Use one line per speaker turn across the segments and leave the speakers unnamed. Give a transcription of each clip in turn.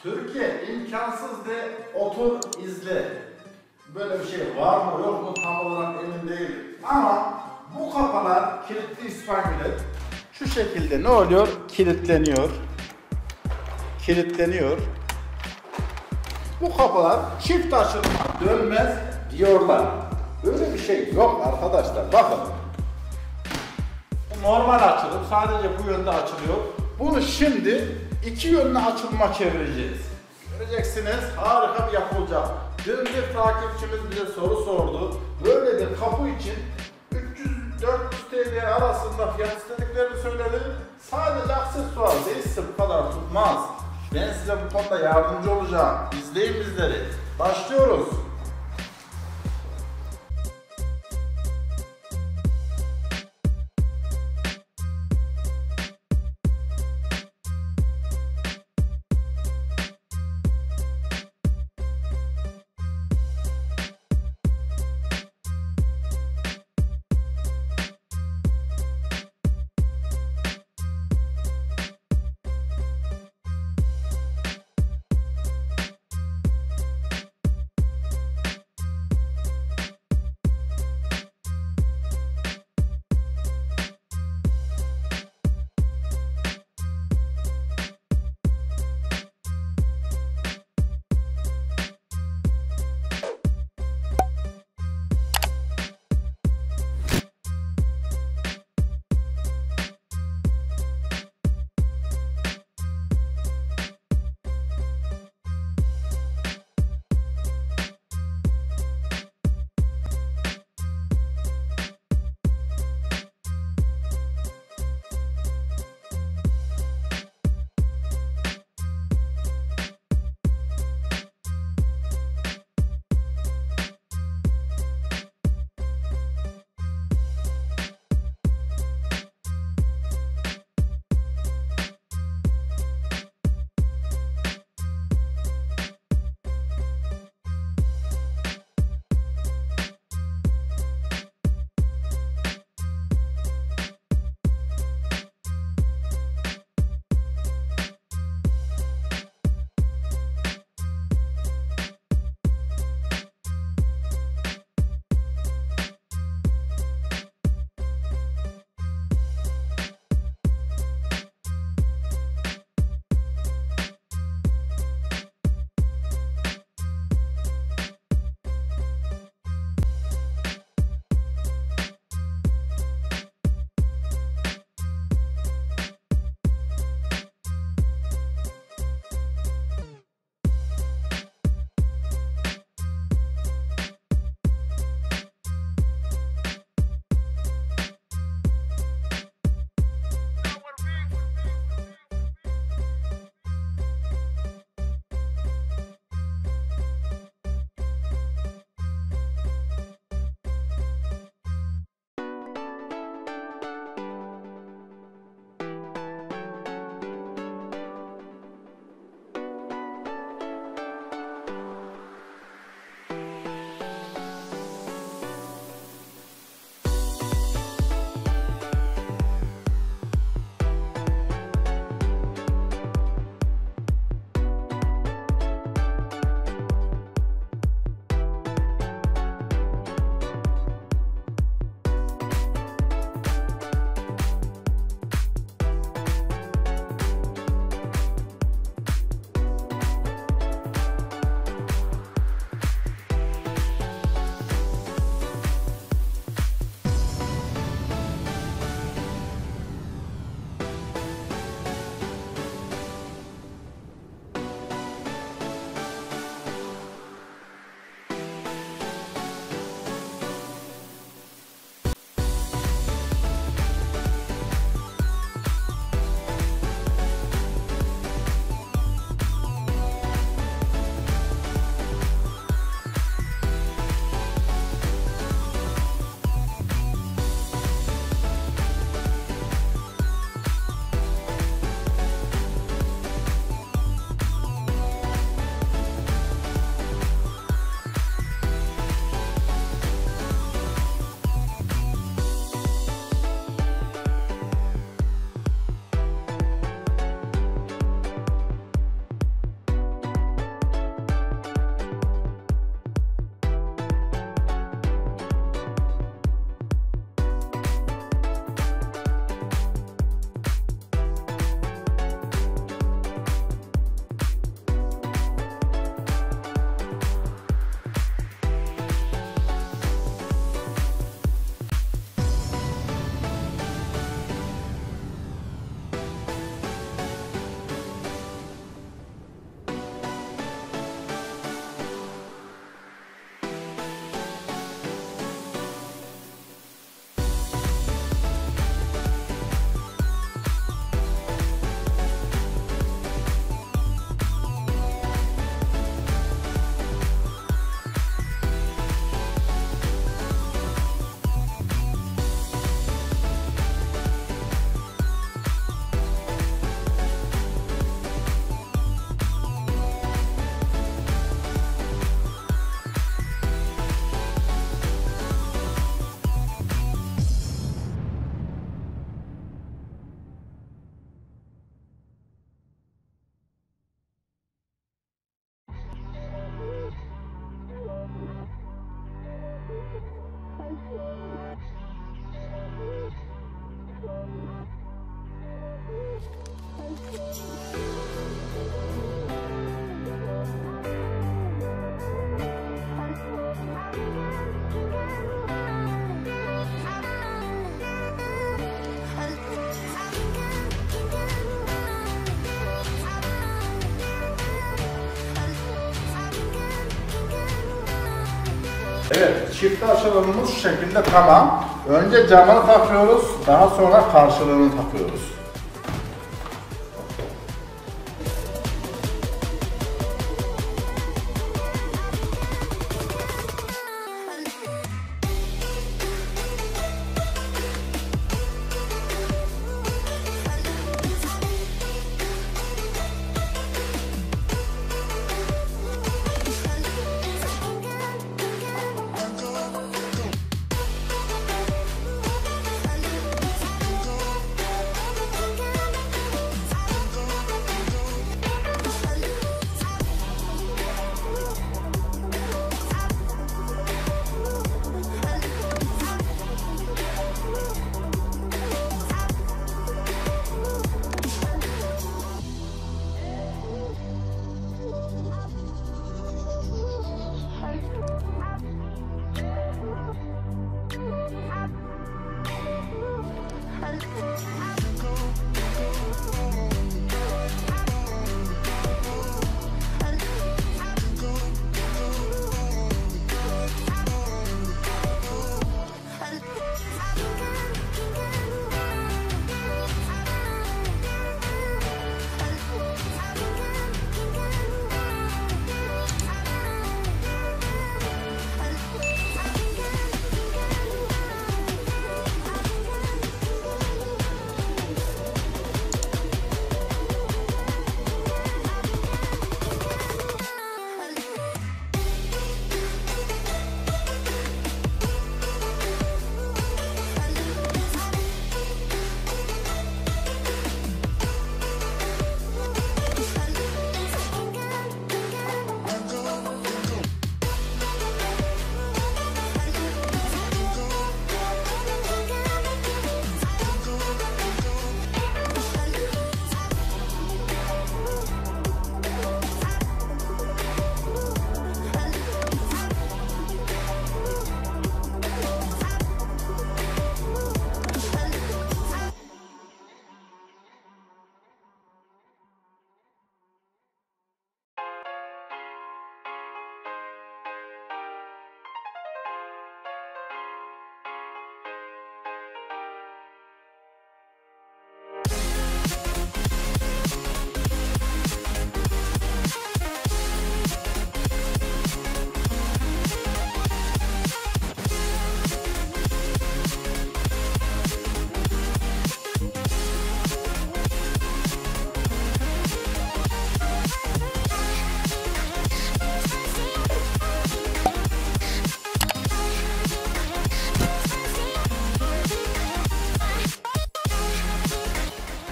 Türkiye imkansız de otur izle. Böyle bir şey var mı yok mu tam olarak emin değilim. Ama bu kapılar kilitli İspanyol. Şu şekilde ne oluyor? Kilitleniyor. Kilitleniyor. Bu kapılar çift açılma dönmez diyorlar. Böyle bir şey yok arkadaşlar. Bakın. Normal açılım sadece bu yönde açılıyor. Bunu şimdi iki yönlü açılma çevireceğiz. Göreceksiniz harika bir yapı olacak. Dün bir takipçimiz bize soru sordu. Böyle bir kapı için 300-400 TL arasında fiyat istediklerini söyledi. Sadece aksesuar değilse bu kadar tutmaz. Ben size bu konuda yardımcı olacağım. İzleyin bizleri. Başlıyoruz. çift açılımımız şu şekilde tamam. Önce camını takıyoruz, daha sonra karşılığını takıyoruz.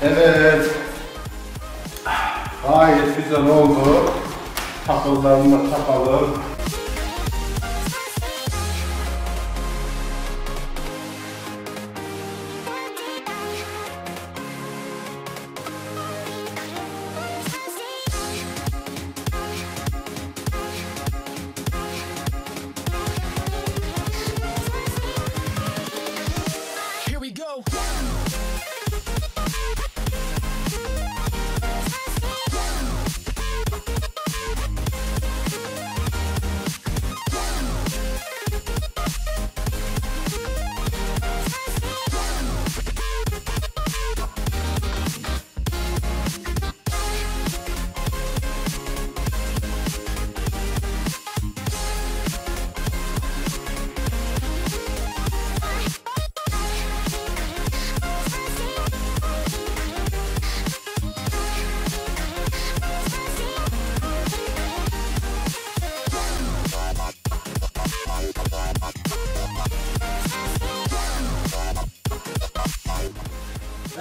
Evet. Gayet güzel oldu. Takıllarını da takalım.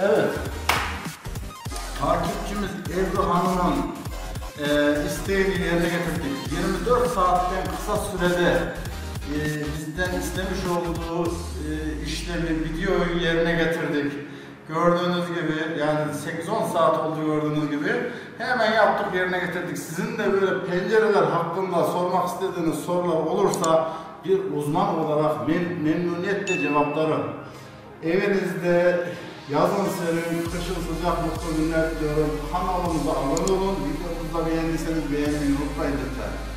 Evet, takipçimiz Ebru Hanım'ın isteğini yerine getirdik. 24 saatten kısa sürede bizden istemiş olduğu işlemi, videoyu yerine getirdik. Gördüğünüz gibi, yani 8-10 saat oldu gördüğünüz gibi. Hemen yaptık, yerine getirdik. Sizin de böyle pencereler hakkında sormak istediğiniz sorular olursa bir uzman olarak memnuniyetle cevaplarım. Evinizde yazın serin, kışın sıcak mutlu günler diliyorum. Kanalımıza abone olun. Videomuzu beğendiyseniz beğenmeyi unutmayın lütfen.